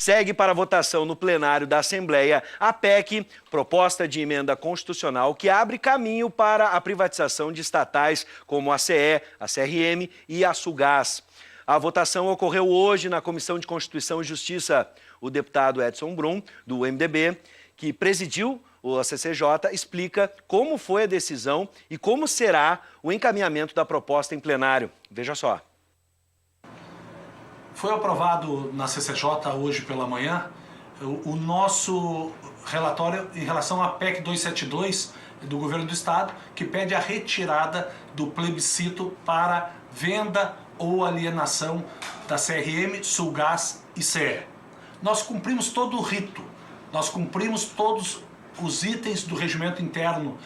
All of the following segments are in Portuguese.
Segue para votação no plenário da Assembleia a PEC, proposta de emenda constitucional que abre caminho para a privatização de estatais como a CE, a CRM e a Sulgás. A votação ocorreu hoje na Comissão de Constituição e Justiça. O deputado Edson Brum, do MDB, que presidiu o CCJ, explica como foi a decisão e como será o encaminhamento da proposta em plenário. Veja só. Foi aprovado na CCJ hoje pela manhã o nosso relatório em relação à PEC 272 do Governo do Estado, que pede a retirada do plebiscito para venda ou alienação da CRM, Sulgás e CE. Nós cumprimos todo o rito, nós cumprimos todos os itens do regimento interno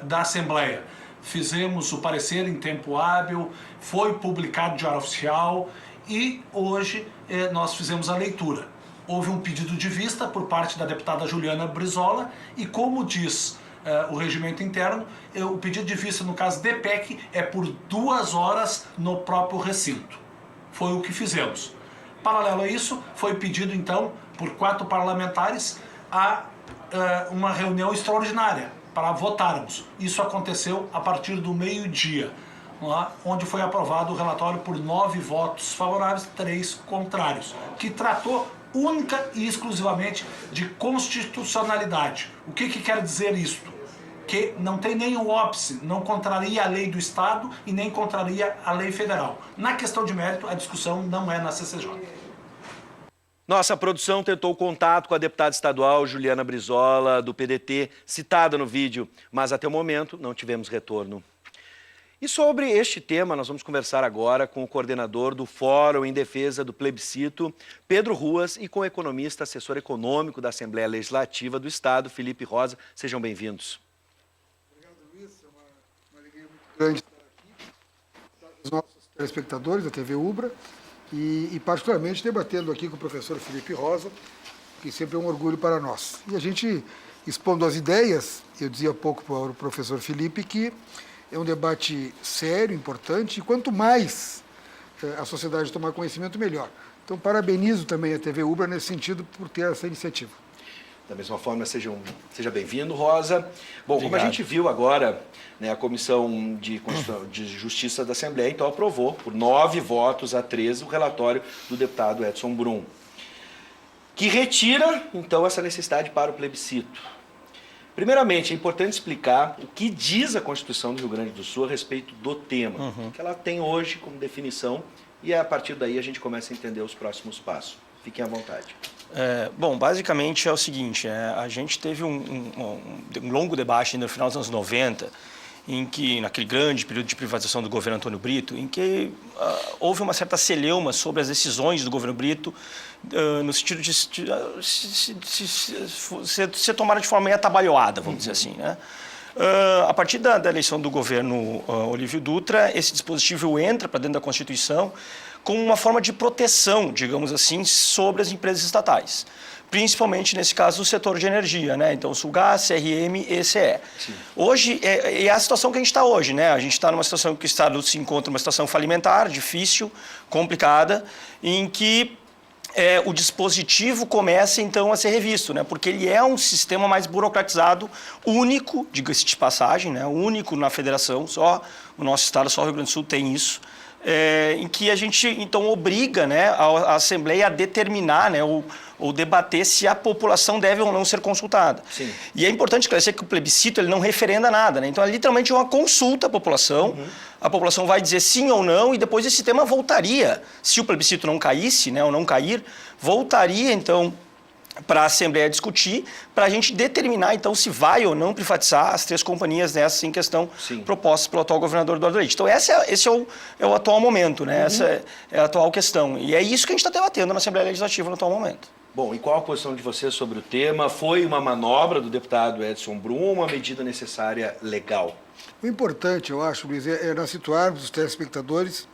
da Assembleia. Fizemos o parecer em tempo hábil, foi publicado de diário oficial e hoje nós fizemos a leitura. Houve um pedido de vista por parte da deputada Juliana Brizola e, como diz o regimento interno, o pedido de vista no caso de PEC é por 2 horas no próprio recinto. Foi o que fizemos. Paralelo a isso, foi pedido então por 4 parlamentares uma reunião extraordinária para votarmos. Isso aconteceu a partir do meio-dia, onde foi aprovado o relatório por 9 votos favoráveis, 3 contrários, que tratou única e exclusivamente de constitucionalidade. O que quer dizer isto? Que não tem nenhum óbice, não contraria a lei do Estado e nem contraria a lei federal. Na questão de mérito, a discussão não é na CCJ. Nossa produção tentou contato com a deputada estadual Juliana Brizola, do PDT, citada no vídeo, mas até o momento não tivemos retorno. E sobre este tema, nós vamos conversar agora com o coordenador do Fórum em Defesa do Plebiscito, Pedro Ruas, e com o economista, assessor econômico da Assembleia Legislativa do Estado, Felipe Rosa. Sejam bem-vindos. Obrigado, Luiz. É uma alegria muito grande estar aqui, com os nossos telespectadores da TV Ubra, e particularmente debatendo aqui com o professor Felipe Rosa, que sempre é um orgulho para nós. E a gente expondo as ideias, eu dizia há pouco para o professor Felipe que é um debate sério, importante, e quanto mais a sociedade tomar conhecimento, melhor. Então, parabenizo também a TV Ubra nesse sentido por ter essa iniciativa. Da mesma forma, seja bem-vindo, Rosa. Bom, Obrigado. como a gente viu agora, né, a Comissão de Justiça da Assembleia, então, aprovou por 9 votos a 13 o relatório do deputado Edson Brum, que retira, então, essa necessidade para o plebiscito. Primeiramente, é importante explicar o que diz a Constituição do Rio Grande do Sul a respeito do tema, que ela tem hoje como definição, e a partir daí a gente começa a entender os próximos passos. Fiquem à vontade. Bom, basicamente é o seguinte, a gente teve um longo debate no final dos anos 90, em que, naquele grande período de privatização do governo Antônio Brito, em que houve uma certa celeuma sobre as decisões do governo Brito, no sentido de ser tomada de forma meio atabalhoada, vamos dizer assim, né? A partir da eleição do governo Olívio Dutra, esse dispositivo entra para dentro da Constituição como uma forma de proteção, digamos assim, sobre as empresas estatais. Principalmente, nesse caso, o setor de energia, né? Então, Sulgás, CRM e CE. Sim. Hoje, é a situação que a gente está hoje, né? A gente está numa situação que o Estado se encontra numa situação falimentar, difícil, complicada, em que o dispositivo começa, então, a ser revisto, né? Porque ele é um sistema mais burocratizado, único, diga-se de passagem, né? Único na federação, só o nosso Estado, só o Rio Grande do Sul tem isso. Em que a gente, então, obriga, né, a Assembleia a determinar, né, ou debater se a população deve ou não ser consultada. Sim. E é importante esclarecer que o plebiscito ele não referenda nada, né? Então, é literalmente uma consulta à população. A população vai dizer sim ou não e depois esse tema voltaria, se o plebiscito não caísse, né, ou não cair, voltaria, então, para a Assembleia discutir, para a gente determinar, então, se vai ou não privatizar as 3 companhias dessas em questão propostas pelo atual governador Eduardo Leite. Então, esse é o atual momento, né? Essa é a atual questão. E é isso que a gente está debatendo na Assembleia Legislativa no atual momento. Bom, e qual a posição de vocês sobre o tema? Foi uma manobra do deputado Edson Brum ou uma medida necessária legal? O importante, eu acho, Luiz, é nós situarmos os telespectadores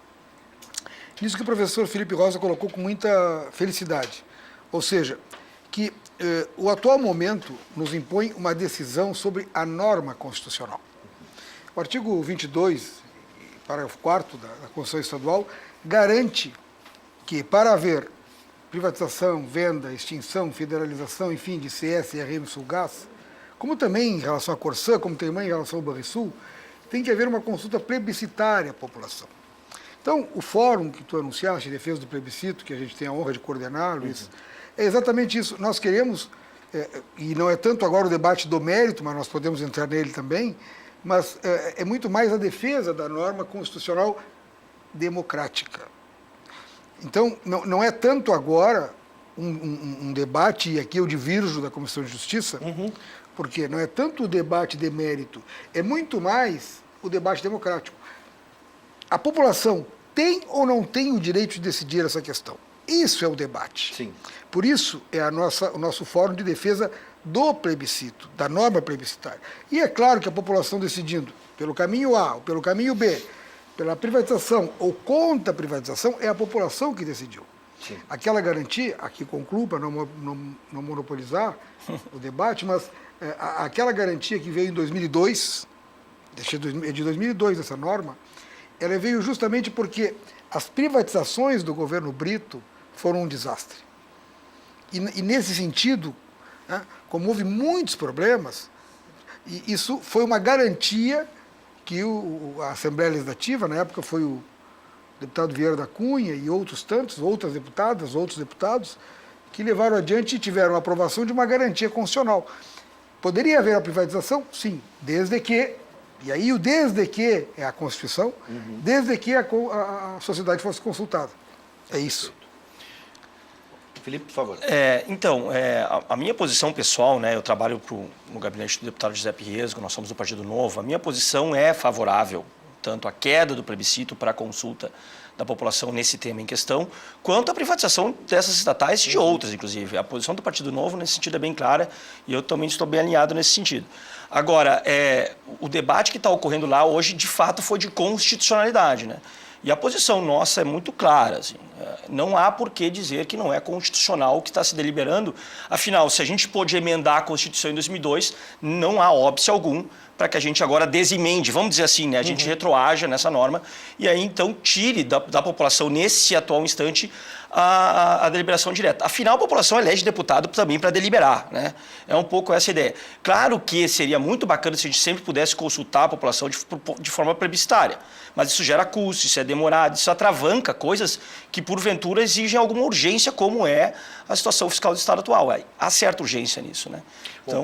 nisso que o professor Felipe Rosa colocou com muita felicidade. Ou seja, que o atual momento nos impõe uma decisão sobre a norma constitucional. O artigo 22, parágrafo 4º da Constituição Estadual, garante que, para haver privatização, venda, extinção, federalização, enfim, de CS, CRM, Sulgás, como também em relação à Corsã, como também em relação ao Banrisul, tem que haver uma consulta plebiscitária à população. Então, o fórum que tu anunciaste, em defesa do plebiscito, que a gente tem a honra de coordenar, Luiz, é exatamente isso. Nós queremos, e não é tanto agora o debate do mérito, mas nós podemos entrar nele também, mas é muito mais a defesa da norma constitucional democrática. Então, não é tanto agora um debate, e aqui eu divirjo da Comissão de Justiça, porque não é tanto o debate de mérito, é muito mais o debate democrático. A população tem ou não tem o direito de decidir essa questão? Isso é o debate. Sim. Por isso é o nosso fórum de defesa do plebiscito, da norma plebiscitária. E é claro que a população decidindo pelo caminho A ou pelo caminho B, pela privatização ou contra a privatização, é a população que decidiu. Sim. Aquela garantia, aqui concluo para não monopolizar o debate, mas aquela garantia que veio em 2002, é de 2002 essa norma, ela veio justamente porque as privatizações do governo Brito foram um desastre. E nesse sentido, né, como houve muitos problemas, isso foi uma garantia que a Assembleia Legislativa, na época foi o deputado Vieira da Cunha e outros tantos, outras deputadas, outros deputados, que levaram adiante e tiveram a aprovação de uma garantia constitucional. Poderia haver a privatização? Sim, desde que, e aí o desde que é a Constituição, desde que a sociedade fosse consultada. É isso. Felipe, por favor. A minha posição pessoal, né, eu trabalho no gabinete do deputado José Pirresgo, nós somos do Partido Novo, a minha posição é favorável, tanto à queda do plebiscito para a consulta da população nesse tema em questão, quanto à privatização dessas estatais e de outras, inclusive. A posição do Partido Novo nesse sentido é bem clara e eu também estou bem alinhado nesse sentido. Agora, o debate que está ocorrendo lá hoje, de fato, foi de constitucionalidade, né? E a posição nossa é muito clara. Assim, não há por que dizer que não é constitucional o que está se deliberando. Afinal, se a gente pôde emendar a Constituição em 2002, não há óbice algum para que a gente agora desemende, vamos dizer assim, né? A gente retroaja nessa norma e aí então tire da população, nesse atual instante, a deliberação direta. Afinal, a população elege deputado também para deliberar, né? É um pouco essa ideia. Claro que seria muito bacana se a gente sempre pudesse consultar a população de forma plebiscitária, mas isso gera custo, isso é demorado, isso atravanca coisas que, porventura, exigem alguma urgência, como é a situação fiscal do Estado atual. Há certa urgência nisso, né? Então,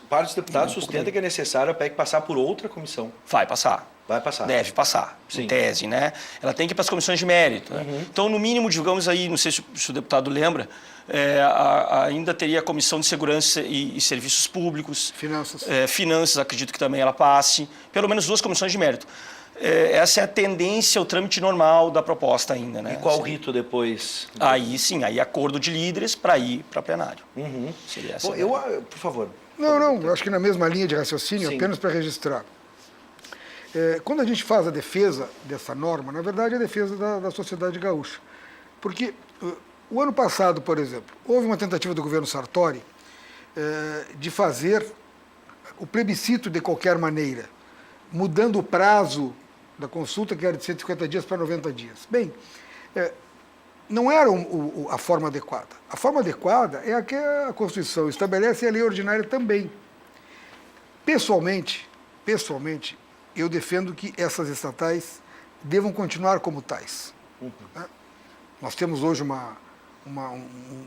parte dos deputados sustenta que é necessário a PEC passar por outra comissão. Vai passar. Vai passar. Deve passar, Sim. em tese, né? Ela tem que ir para as comissões de mérito. Né? Então, no mínimo, digamos aí, não sei se o deputado lembra, ainda teria a Comissão de Segurança e Serviços Públicos. Finanças. Finanças, acredito que também ela passe. Pelo menos 2 comissões de mérito. Essa é a tendência, o trâmite normal da proposta ainda, né? E qual o rito depois? Aí sim, aí acordo de líderes para ir para plenário. Seria essa. Bom, por favor. Não, eu acho que na mesma linha de raciocínio, Sim. apenas para registrar. Quando a gente faz a defesa dessa norma, na verdade é a defesa da sociedade gaúcha. Porque o ano passado, por exemplo, houve uma tentativa do governo Sartori de fazer o plebiscito de qualquer maneira, mudando o prazo da consulta, que era de 150 dias para 90 dias. Bem, não era a forma adequada. A forma adequada é a que a Constituição estabelece e a lei ordinária também. Pessoalmente, eu defendo que essas estatais devam continuar como tais. Né? Nós temos hoje um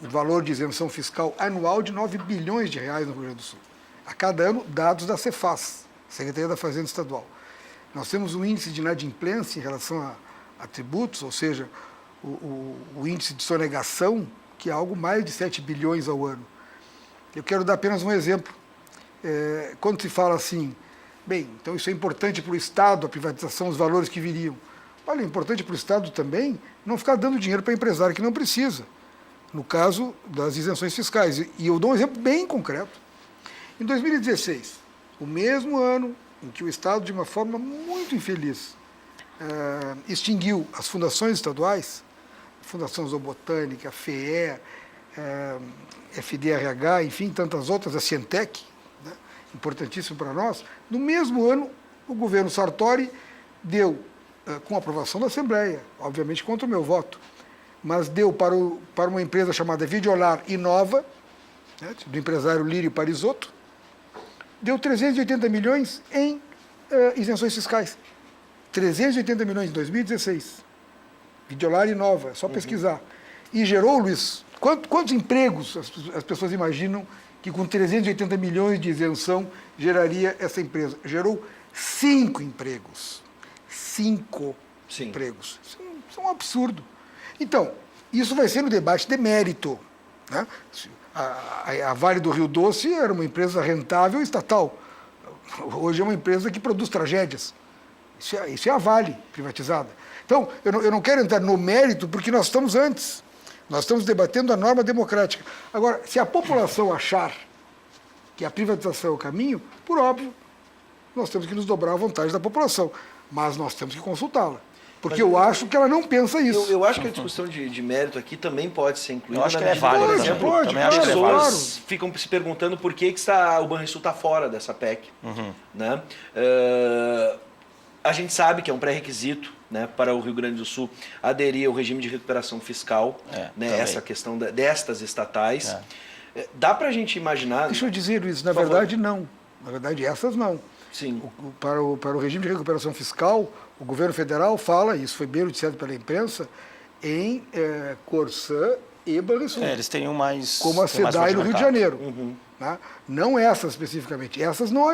valor de isenção fiscal anual de 9 bilhões de reais no Rio Grande do Sul. A cada ano, dados da Cefaz, Secretaria da Fazenda Estadual. Nós temos um índice de inadimplência em relação a tributos, ou seja, o índice de sonegação, que é algo mais de 7 bilhões ao ano. Eu quero dar apenas um exemplo. Quando se fala assim, bem, então isso é importante para o Estado, a privatização, os valores que viriam. Olha, é importante para o Estado também não ficar dando dinheiro para empresário que não precisa, no caso das isenções fiscais. E eu dou um exemplo bem concreto. Em 2016, o mesmo ano em que o Estado, de uma forma muito infeliz, extinguiu as fundações estaduais, a Fundação Zoobotânica, a FEE, FDRH, enfim, tantas outras, a Cientec, né, importantíssimo para nós, no mesmo ano, o governo Sartori deu, com a aprovação da Assembleia, obviamente contra o meu voto, mas deu para uma empresa chamada Videolar Inova, né, do empresário Lírio Parisotto, deu 380 milhões em isenções fiscais. 380 milhões em 2016. Videolar Inova, é só pesquisar. E gerou, Luiz, quantos empregos as pessoas imaginam que com 380 milhões de isenção geraria essa empresa? Gerou 5 empregos. 5 empregos. Isso é um absurdo. Então, isso vai ser no debate de mérito, né? A Vale do Rio Doce era uma empresa rentável estatal. Hoje é uma empresa que produz tragédias. Isso é a Vale privatizada. Então, eu não quero entrar no mérito porque nós estamos antes. Nós estamos debatendo a norma democrática. Agora, se a população achar que a privatização é o caminho, por óbvio, nós temos que nos dobrar à vontade da população. Mas nós temos que consultá-la. Porque eu acho que ela não pensa isso. Eu acho que a discussão de mérito aqui também pode ser incluída. Eu acho que é válido. Por exemplo, pode, as claro, pessoas ficam se perguntando por que o Banrisul está fora dessa PEC. Né? A gente sabe que é um pré-requisito, né, para o Rio Grande do Sul aderir ao regime de recuperação fiscal, né, essa questão destas estatais. Dá para a gente imaginar... Deixa eu dizer, Luiz, na verdade não. Na verdade, essas não. Sim. Para o regime de recuperação fiscal, o governo federal fala, isso foi bem noticiado pela imprensa, em Corsã e Banrisul. Eles têm mais... Como a SEDAI no Rio de Janeiro. Né? Não essas especificamente. Essas não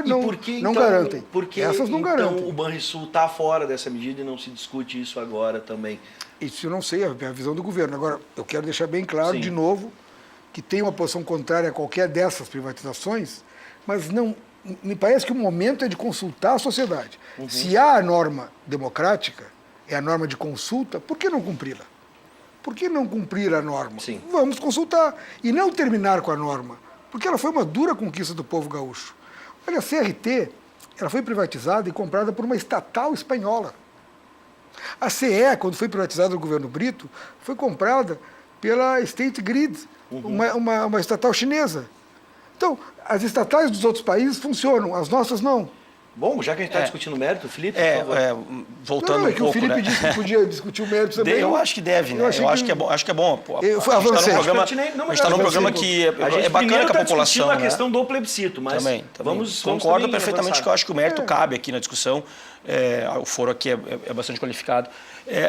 garantem. Por que essas não garantem. Então o Banrisul está fora dessa medida e não se discute isso agora também? Isso eu não sei, é a visão do governo. Agora, eu quero deixar bem claro, Sim. de novo, que tem uma posição contrária a qualquer dessas privatizações, mas não... Me parece que o momento é de consultar a sociedade. Se há a norma democrática, é a norma de consulta, por que não cumpri-la? Por que não cumprir a norma? Sim. Vamos consultar. E não terminar com a norma, porque ela foi uma dura conquista do povo gaúcho. Olha, a CRT, ela foi privatizada e comprada por uma estatal espanhola. A CE, quando foi privatizada no governo Brito, foi comprada pela State Grid, uma estatal chinesa. Então, as estatais dos outros países funcionam, as nossas não. Bom, já que a gente está discutindo mérito, Felipe, por favor. Voltando não, um pouco, o Felipe né? disse que podia discutir o mérito também. Eu acho que deve, né? Eu acho que é bom. Acho que é bom. Pô, Eu a gente avancei. está num programa que é bacana que a população... a questão do plebiscito, mas também. Vamos concordo também perfeitamente avançar. que eu acho que o mérito cabe aqui na discussão. O foro aqui é bastante qualificado.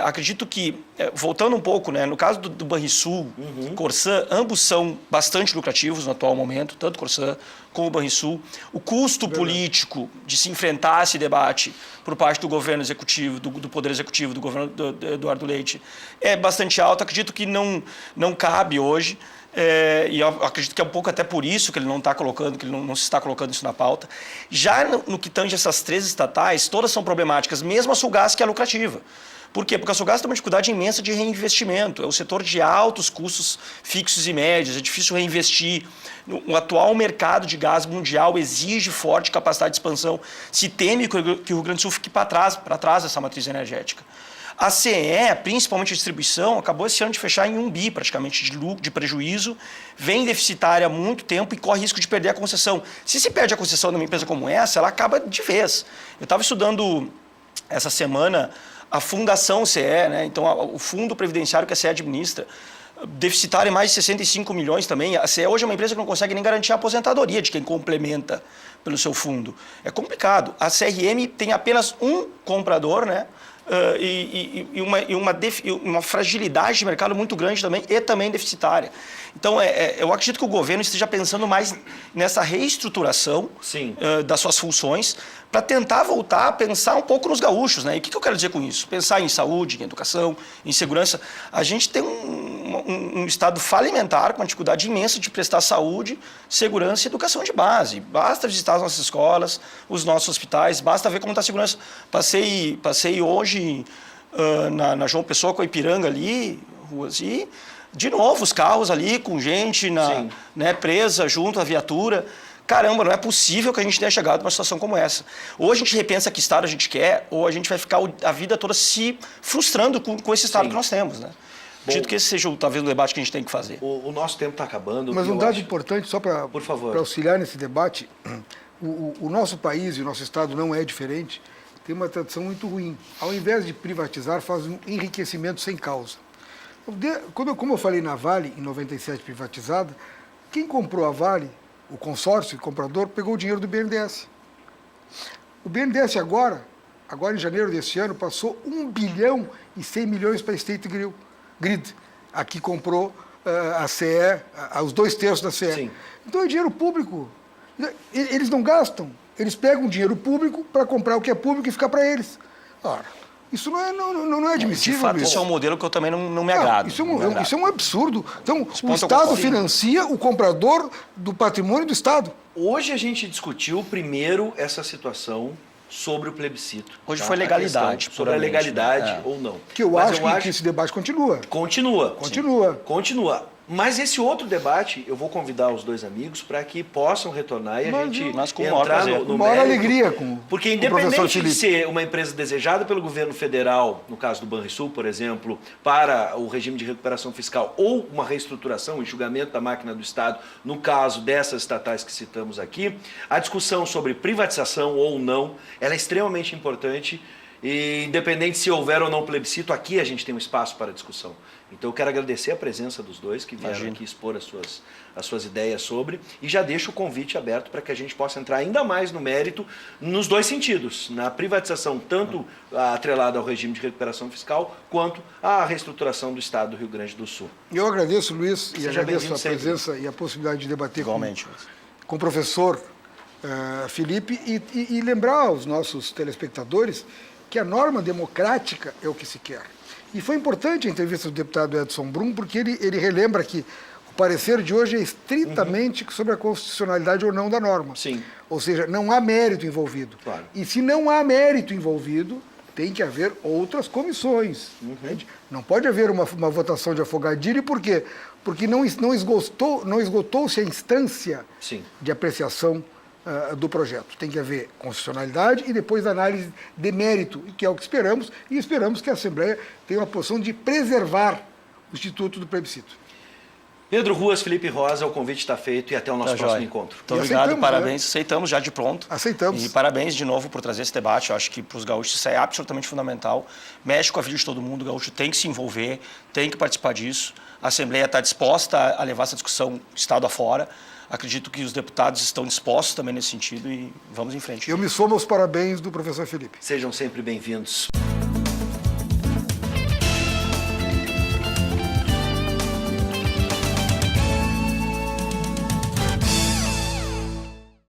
Acredito que, voltando um pouco, né, no caso do Banrisul, Corsã, ambos são bastante lucrativos no atual momento, tanto Corsã como o Banrisul. O custo político de se enfrentar esse debate por parte do governo executivo, do Poder Executivo, do governo do Eduardo Leite, é bastante alto. Acredito que não cabe hoje. E eu acredito que é um pouco até por isso que ele não está colocando, que ele não se está colocando isso na pauta. Já no que tange essas 3 estatais, todas são problemáticas, mesmo a Sulgás, que é lucrativa. Por quê? Porque a Sulgás tem uma dificuldade imensa de reinvestimento. É um setor de altos custos fixos e médios, é difícil reinvestir. O atual mercado de gás mundial exige forte capacidade de expansão. Se teme que o Rio Grande do Sul fique para trás dessa matriz energética. A CE, principalmente a distribuição, acabou esse ano de fechar em 1 bi praticamente de lucro, de prejuízo, vem deficitária há muito tempo e corre risco de perder a concessão. Se perde a concessão numa empresa como essa, ela acaba de vez. Eu estava estudando essa semana a Fundação CE, né? Então o fundo previdenciário que a CE administra, deficitário em mais de 65 milhões também. A CE hoje é uma empresa que não consegue nem garantir a aposentadoria de quem complementa pelo seu fundo. É complicado. A CRM tem apenas um comprador, né? E uma fragilidade de mercado muito grande também e também deficitária. Então, eu acredito que o governo esteja pensando mais nessa reestruturação das suas funções para tentar voltar a pensar um pouco nos gaúchos, né? E o que eu quero dizer com isso? Pensar em saúde, em educação, em segurança. A gente tem um estado falimentar com uma dificuldade imensa de prestar saúde, segurança e educação de base. Basta visitar as nossas escolas, os nossos hospitais, basta ver como está a segurança. Passei hoje na João Pessoa com a Ipiranga ali, ruas, e de novo os carros ali com gente presa junto à viatura. Caramba, não é possível que a gente tenha chegado numa situação como essa. Ou a gente repensa que estado a gente quer, ou a gente vai ficar a vida toda se frustrando com esse estado que nós temos, né? Acredito que esse seja talvez o debate que a gente tem que fazer. O nosso tempo está acabando. Mas um dado importante, só para auxiliar nesse debate, o nosso país e o nosso estado não é diferente, tem uma tradição muito ruim. Ao invés de privatizar, faz um enriquecimento sem causa. Como eu falei na Vale, em 97 privatizada, quem comprou a Vale, o consórcio, o comprador, pegou o dinheiro do BNDES. O BNDES agora em janeiro desse ano, passou 1 bilhão e 100 milhões para a State Grid. Aqui comprou a CE, os 2/3 da CE. Sim. Então é dinheiro público. Eles não gastam. Eles pegam dinheiro público para comprar o que é público e ficar para eles. Ora, isso não é admissível. De fato, Luiz. isso é um modelo que eu também não me agrado. Isso é um absurdo. Então, o ponto eu Estado concordo. financia o comprador do patrimônio do Estado. Hoje a gente discutiu primeiro essa situação sobre o plebiscito. Hoje tá? foi legalidade, A questão sobre a puramente, legalidade né? ou não. Que eu Mas acho que esse debate continua. Continua. Continua. Sim. Continua. Mas esse outro debate, eu vou convidar os dois amigos para que possam retornar e a gente Mas com o maior entrar prazer. no Maior mérito. alegria com Porque o professor independente de Felipe. ser uma empresa desejada pelo governo federal, no caso do Banrisul, por exemplo, para o regime de recuperação fiscal, ou uma reestruturação, enxugamento da máquina do Estado, no caso dessas estatais que citamos aqui, a discussão sobre privatização ou não, ela é extremamente importante. E independente se houver ou não plebiscito, aqui a gente tem um espaço para discussão. Então eu quero agradecer a presença dos dois que vieram aqui expor as suas ideias sobre, e já deixo o convite aberto para que a gente possa entrar ainda mais no mérito nos dois sentidos, na privatização tanto atrelada ao regime de recuperação fiscal, quanto à reestruturação do Estado do Rio Grande do Sul. Eu agradeço, Luiz, e Seja agradeço a bem-vindo sempre. presença e a possibilidade de debater Igualmente. com o professor Felipe e lembrar aos nossos telespectadores que a norma democrática é o que se quer. E foi importante a entrevista do deputado Edson Brum, porque ele relembra que o parecer de hoje é estritamente sobre a constitucionalidade ou não da norma. Sim. Ou seja, não há mérito envolvido. Claro. E se não há mérito envolvido, tem que haver outras comissões. Entende? Não pode haver uma votação de afogadilho, por quê? Porque não esgotou-se a instância Sim. de apreciação do projeto. Tem que haver constitucionalidade e depois análise de mérito, que é o que esperamos, e esperamos que a Assembleia tenha uma posição de preservar o Instituto do Plebiscito. Pedro Ruas, Felipe Rosa, o convite está feito e até o nosso próximo joia. encontro. Muito E obrigado, aceitamos, parabéns. Aceitamos já de pronto. Aceitamos. E parabéns de novo por trazer esse debate. Eu acho que para os gaúchos isso é absolutamente fundamental. Mexe com a vida de todo mundo. O gaúcho tem que se envolver, tem que participar disso. A Assembleia está disposta a levar essa discussão estado afora. Acredito que os deputados estão dispostos também nesse sentido e vamos em frente. Eu me somo aos parabéns do professor Felipe. Sejam sempre bem-vindos.